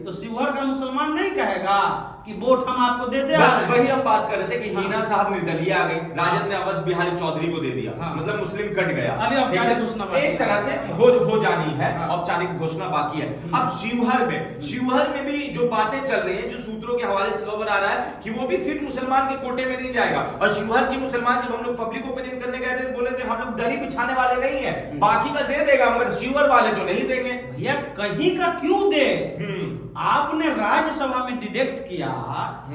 तो शिवहर का मुसलमान नहीं कहेगा कि वोट हम आपको देते आ रहे हैं। वही हम बात कर रहे थे कि हाँ। हीना साहब निर्दलीय आ गई, राजद ने अवध बिहारी चौधरी को दे दिया, हाँ। मतलब मुस्लिम कट गया। अभी औपचारिक घोषणा बाकी एक तरह से हो जानी है, हाँ। औपचारिक घोषणा बाकी है। अब शिवहर में भी जो बातें चल रही है, जो सूत्रों के हवाले से खबर आ रहा है कि वो भी सिर्फ मुसलमान के कोटे में नहीं जाएगा। और शिवहर के मुसलमान जब हम लोग पब्लिक ओपिनियन करने गए थे, बोले थे हम लोग दरी बिछाने वाले नहीं है, बाकी का दे देगा मगर शिवहर वाले तो नहीं देंगे। भैया कहीं का क्यों दे? आपने राज्यसभा में डिडक्ट किया,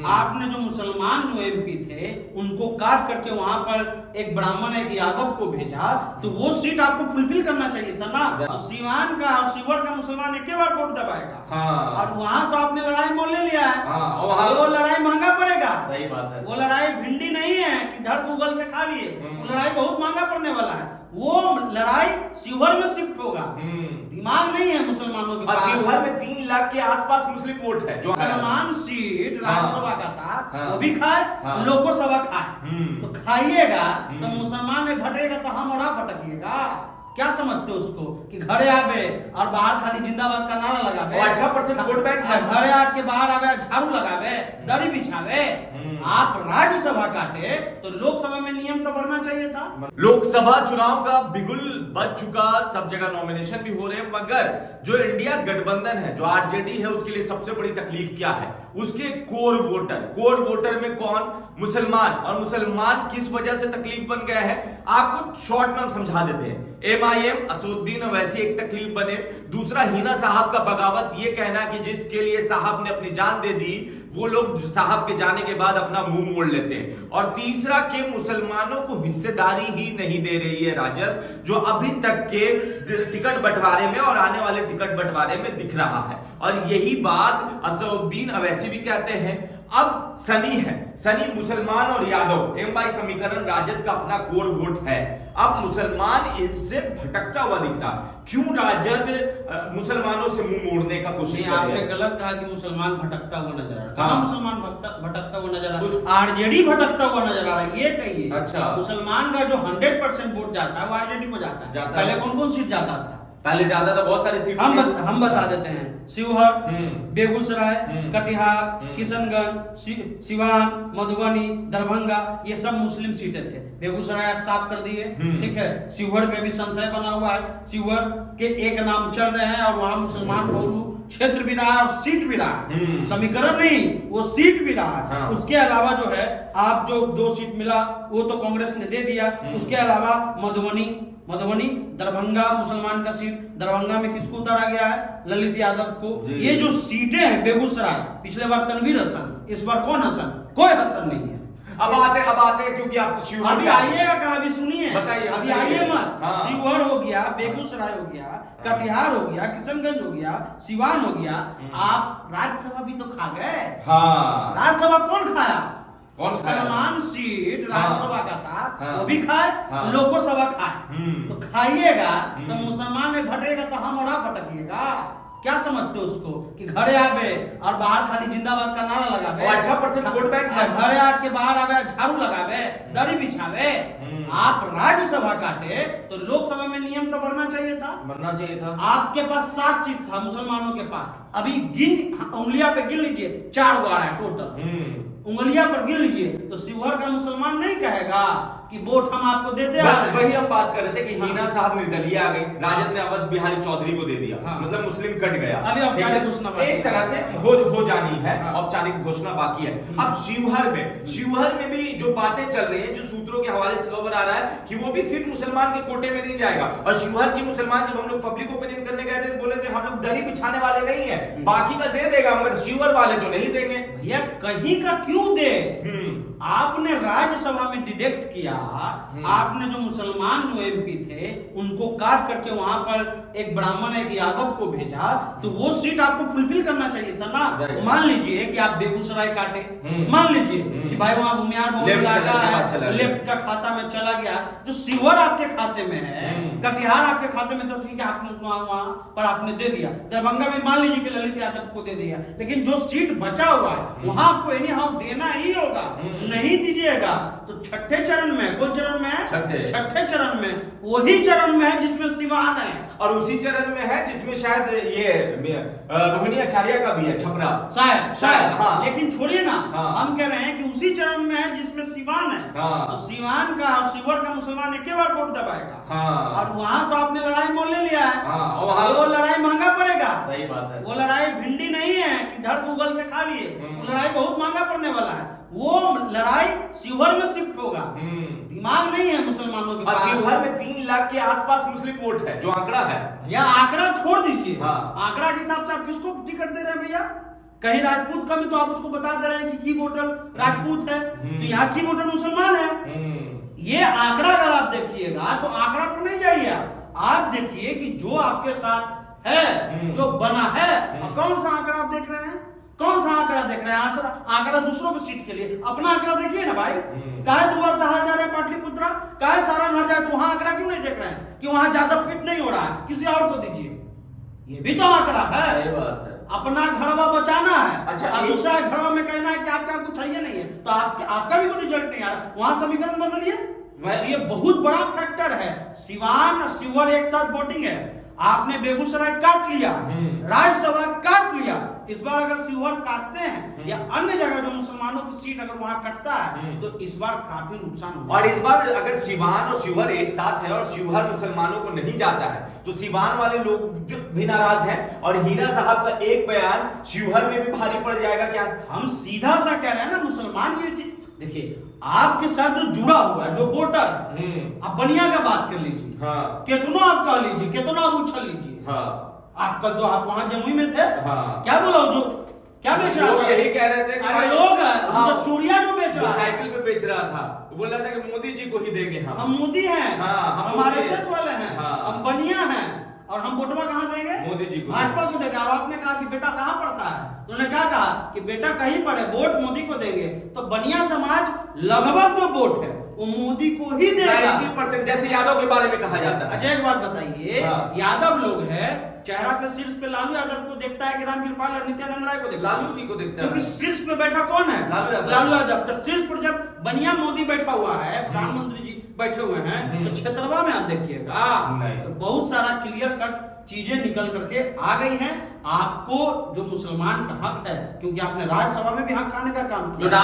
आपने जो मुसलमान जो एमपी थे उनको काट करके वहां पर एक ब्राह्मण एक यादव को भेजा, तो वो सीट आपको फुलफिल करना चाहिए था ना। और सीवान का और शिवहर का मुसलमान एक बार वोट दबाएगा। हाँ। और वहां तो आपने लड़ाई मोल ले लिया है। हाँ, और वहाँ- वो लड़ाई महंगा पड़ेगा। सही बात है। वो लड़ाई भिंडी नहीं है कि धड़ गूगल के खा लिए, वो लड़ाई बहुत महंगा पड़ने वाला है। वो लड़ाई शिवहर में शिफ्ट होगा। दिमाग नहीं है मुसलमानों के और पास। शिवहर में 3 लाख के आसपास मुस्लिम वोट है जो मुसलमान सीट राज्यसभा का था, हाँ। वो भी खाए, हाँ। लोकसभा खाए। तो खाइएगा तो मुसलमान में भटेगा तो हम और आप भटकिएगा। क्या समझते हो उसको कि घरे आवे और बाहर खाली जिंदाबाद का नारा लगावे, 18% वोट बैंक है। घरे आके बाहर आवे झाड़ू लगावे, दरी बिछावे। आप राज्यसभा काटे तो लोकसभा में नियम तो बढ़ना चाहिए था। लोकसभा चुनाव का बिगुल बज चुका, सब जगह नॉमिनेशन भी हो रहे हैं, मगर जो इंडिया गठबंधन है, जो आरजेडी है, उसके लिए सबसे बड़ी तकलीफ क्या है? उसके कोर वोटर में कौन? मुसलमान। और मुसलमान किस वजह से तकलीफ बन गया है, आपको शॉर्ट में हम समझा देते हैं। एमआईएम असदुद्दीन ओवैसी एक तकलीफ बने, दूसरा हीना साहब का बगावत, ये कहना कि जिसके लिए साहब ने अपनी जान दे दी वो लोग साहब के जाने के बाद अपना मुंह मोड़ लेते हैं, और तीसरा के मुसलमानों को हिस्सेदारी ही नहीं दे रही है राजद, जो अभी तक के टिकट बंटवारे में और आने वाले टिकट बंटवारे में दिख रहा है। और यही बात असदुद्दीन ओवैसी भी कहते हैं। अब सनी है, सनी मुसलमान और यादव एमवाई समीकरण राजद का अपना कोर वोट है। अब मुसलमान इससे भटकता हुआ दिख रहा। क्यों राजद मुसलमानों से मुंह मोड़ने का कोशिश कर रही आपने है? गलत कहा कि मुसलमान भटकता हुआ नजर आ रहा है। हाँ। मुसलमान भटकता हुआ नजर आ रहा है, आरजेडी भटकता हुआ नजर आ रहा है, ये कहिए। अच्छा। मुसलमान का जो 100% वोट जाता है वो आरजेडी को जाता है। पहले है। कौन कौन सीट जाता था? पहले ज्यादा था, बहुत सारी सीट हम बता देते हैं। शिवहर, बेगूसराय, हम्म। कटिहार, किशनगंज, सिवान, मधुबनी, दरभंगा, ये सब मुस्लिम सीटें थे। बेगूसराय आप साफ कर दिए, ठीक है। शिवहर में भी संशय बना हुआ है, शिवहर के एक नाम चल रहे हैं और वहां मुसलमान बहुल क्षेत्र भी रहा और सीट भी रहा। समीकरण नहीं, वो सीट भी रहा। हाँ। उसके अलावा जो है आप जो 2 सीट मिला वो तो कांग्रेस ने दे दिया। उसके अलावा मधुबनी, दरभंगा मुसलमान का सीट, दरभंगा में किसको उतारा गया है? ललित यादव को। ये जो सीटें हैं बेगूसराय, पिछले बार तनवीर हसन, इस बार कौन हसन? कोई हसन नहीं है। अब आते हैं क्योंकि आप शिवहर अभी आइएगा कहा, अभी सुनिए, बताइए, अभी बताइए। आइए मत। हाँ। शिवहर हो गया, बेगूसराय हो गया, कटिहार हो गया, किशनगंज हो गया, सिवान हो गया। आप राज्यसभा भी तो खा गए। हाँ। राज्यसभा कौन खाया? कौन खाया? मुसलमान सीट हाँ। राज्यसभा का था, हाँ। वो भी खाए, हाँ। लोकसभा खाए। तो खाइएगा तो मुसलमान में भटेगा तो हम और आप भटकिएगा। क्या समझते हो उसको कि घरे आवे और बाहर खाली जिंदाबाद का नारा लगावे, 18% वोट बैंक है। घरे आके बाहर आवे झाड़ू लगावे, दरी बिछावे। आप राज्यसभा काटे तो लोकसभा में नियम तो बढ़ना चाहिए था। बनना चाहिए था। आपके पास 7 सीट था मुसलमानों के पास। अभी उंगलियां पे गिन लीजिए, 4 गो आ रहा है टोटल। उंगलियां पर गिन लीजिए तो शिवहर का मुसलमान नहीं कहेगा कि वोट हम आपको देते आ रहे हैं। वही हम बात कर रहे थे कि हाँ। हीना साहब निर्दलीय आ गई, राजद ने अवध बिहारी चौधरी को दे दिया, हाँ। मतलब मुस्लिम कट गया। अभी औपचारिक घोषणा बाकी एक तरह से हो जानी है, हाँ। औपचारिक घोषणा बाकी है। अब शिवहर में भी जो बातें चल रही है, जो सूत्रों के हवाले से खबर आ रहा है कि वो भी सिर्फ मुसलमान के कोटे में नहीं जाएगा। और शिवहर के मुसलमान जब हम लोग पब्लिक ओपिनियन करने गए थे, बोले थे हम लोग दरी बिछाने वाले नहीं है, बाकी का दे देगा मगर शिवहर वाले तो नहीं देंगे। भैया कहीं का क्यों दे? आपने राज्यसभा में डिडक्ट किया, आपने जो मुसलमान जो एमपी थे उनको काट करके वहां पर एक ब्राह्मण एक यादव को भेजा, तो वो सीट आपको फुलफिल करना चाहिए था ना। मान लीजिए कि आप बेगूसराय काटे, मान लीजिए कि भाई वहां बुनियाद लेफ्ट का खाता में चला गया, जो शिवहर आपके खाते में है, कटिहार आपके खाते में, तो ठीक है आपने वहां पर आपने दे दिया। दरभंगा में मान लीजिए कि ललित यादव को दे दिया, लेकिन जो सीट बचा हुआ है वहां आपको एनी हाउ देना ही होगा। नहीं दीजिएगा तो छठे चरण में में, कौन चरण में है? छठे। छठे चरण में, वही चरण में है जिसमें सिवान है, और उसी चरण में है जिसमें शायद ये रोहिणी आचार्य का भी है, छपरा शायद हाँ। लेकिन छोड़िए ना, हाँ। हम कह रहे हैं कि उसी चरण में है जिसमें सिवान है। हाँ। तो सिवान का और शिवर का मुसलमान एक बार वोट दबाएगा। हाँ। और वहां तो आपने लड़ाई मोल ले लिया है। हाँ, और वहाँ वो लड़ाई महंगा पड़ेगा। सही बात है। वो लड़ाई भिंडी नहीं है कि धड़ उगल के खा लिए, वो लड़ाई बहुत महंगा पड़ने वाला है। वो लड़ाई शिवहर में शिफ्ट होगा। दिमाग नहीं है मुसलमानों के और पास। शिवहर में 3 लाख के आसपास मुस्लिम वोट है, जो आंकड़ा है। भैया आंकड़ा छोड़ दीजिए, हाँ। आंकड़ा के हिसाब से आप किसको टिकट दे रहे हैं भैया? कहीं राजपूत का भी तो आप उसको बता दे रहे हैं कि की वोटर राजपूत है, तो यहाँ की वोटर मुसलमान है। ये आंकड़ा अगर आप देखिएगा तो आंकड़ा पर नहीं जाइए, आप देखिए कि जो आपके साथ है, जो बना है, और कौन सा आंकड़ा आप देख रहे हैं? कौन सा आंकड़ा देख रहे हैं? आंकड़ा दूसरों की सीट के लिए, अपना आंकड़ा देखिए ना भाई। काहे दोबारा से हार जा रहे हैं पाटलिपुत्रा, काहे सारा हार जाए, तो वहां आंकड़ा क्यों नहीं देख रहे हैं कि वहां ज्यादा फिट नहीं हो रहा है, किसी और को दीजिए। ये भी तो आंकड़ा है। सही बात है। अपना घरवा बचाना है, अच्छा, और दूसरा घरवा में कहना है कि आपका कुछ चाहिए नहीं है, तो आपका भी तो रिजल्ट नहीं आ रहा, वहां समीकरण बदलिए। ये बहुत बड़ा फैक्टर है। सिवान और शिवहर एक साथ वोटिंग है। आपने बेगूसराय काट लिया, राज्यसभा काट लिया, इस बार अगर शिवहर काटते हैं या अन्य जगह जो मुसलमानों की सीट अगर वहां कटता है तो इस बार काफी नुकसान होगा। और इस बार अगर सिवान और शिवहर एक साथ है और शिवहर मुसलमानों को नहीं जाता है तो सिवान वाले लोग भी नाराज हैं, और हीरा साहब का एक बयान शिवहर में भी भारी पड़ जाएगा क्या? हम सीधा सा कह रहे हैं ना, मुसलमान ये चीज देखिए, आपके साथ जो जुड़ा हुआ है, जो वोटर, आप बनिया का बात कर लीजिए, हाँ। कितना आप कह लीजिए, कितना आप उछल लीजिए, हाँ। आप कल तो आप वहां जमुई में थे, हाँ। क्या बोला जो क्या बेच रहा लोग था? यही कह रहे थे कि अरे भाई- लोग हाँ। जो चूड़िया जो बेच रहा है, साइकिल पे बेच रहा था, वो बोल रहा था कि मोदी जी को ही देंगे हम मोदी हैं, हाँ, हम हम मोदी आरएसएस हैं। वाले हैं, हाँ। हम बनिया हैं, और हम वोटवा कहाँ देंगे? मोदी जी को। भाजपा को देंगे। और आपने कहा कि बेटा कहाँ पढ़ता है, तो उन्होंने क्या कहा कि बेटा कहीं पढ़े, वोट मोदी को देंगे। तो बनिया समाज लगभग जो वोट है वो मोदी को ही देगा। 90% जैसे यादव के बारे में कहा जाता है। अच्छा एक बात बताइए, हाँ। यादव लोग है, चेहरा पे शीर्ष पे लालू यादव को देखता है कि राम कृपाल और नित्यानंद राय को देखता है? लालू जी को देखता क्योंकि है। शीर्ष पे बैठा कौन है? लालू यादव। तो शीर्ष पर जब बनिया मोदी बैठा हुआ है, प्रधानमंत्री जी बैठे हुए हैं, तो क्षेत्रवा में आप देखिएगा नहीं। तो बहुत सारा क्लियर कट चीजें निकल करके आ गई हैं। आपको जो मुसलमान का हक है, क्योंकि आपने राज्यसभा में भी हक खाने का काम तो किया,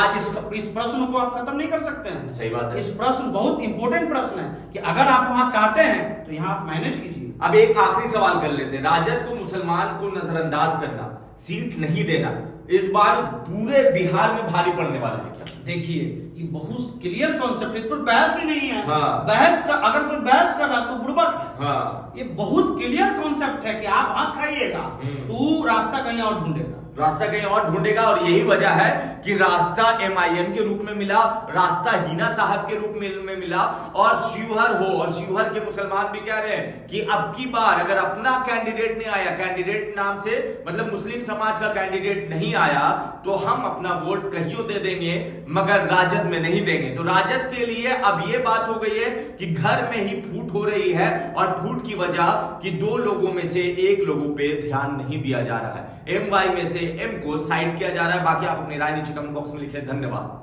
इस प्रश्न को आप खत्म नहीं कर सकते हैं। सही बात है। इस प्रश्न बहुत इंपॉर्टेंट प्रश्न है कि अगर आप वहां काटे हैं तो यहाँ आप मैनेज कीजिए। अब एक आखिरी सवाल कर लेते हैं। राजद को मुसलमान को नजरअंदाज करना, सीट नहीं देना, इस बार पूरे बिहार में भारी पड़ने वाला है क्या? देखिए ये बहुत क्लियर कॉन्सेप्ट, इस पर बहस ही नहीं है। हाँ। बहस का अगर कोई बहस कर रहा तो बुड़बक है। हाँ। ये बहुत क्लियर कॉन्सेप्ट है कि आप हक खाइएगा तो रास्ता कहीं और ढूंढेगा, रास्ता कहीं और ढूंढेगा। और यही वजह है कि रास्ता एमआईएम के रूप में मिला, रास्ता हिना साहब के रूप में मिला, और शिवहर हो, और शिवहर के मुसलमान भी कह रहे हैं कि अब की बार अगर अपना कैंडिडेट नहीं आया, कैंडिडेट नाम से मतलब मुस्लिम समाज का कैंडिडेट नहीं आया, तो हम अपना वोट कहीं दे देंगे मगर राजद में नहीं देंगे। तो राजद के लिए अब ये बात हो गई है कि घर में ही फूट हो रही है, और फूट की वजह कि 2 लोगों में से 1 लोगों पे ध्यान नहीं दिया जा रहा है। एमवाई में से एम को साइड किया जा रहा है। बाकी आप अपनी राय नीचे कमेंट बॉक्स में लिखें। धन्यवाद।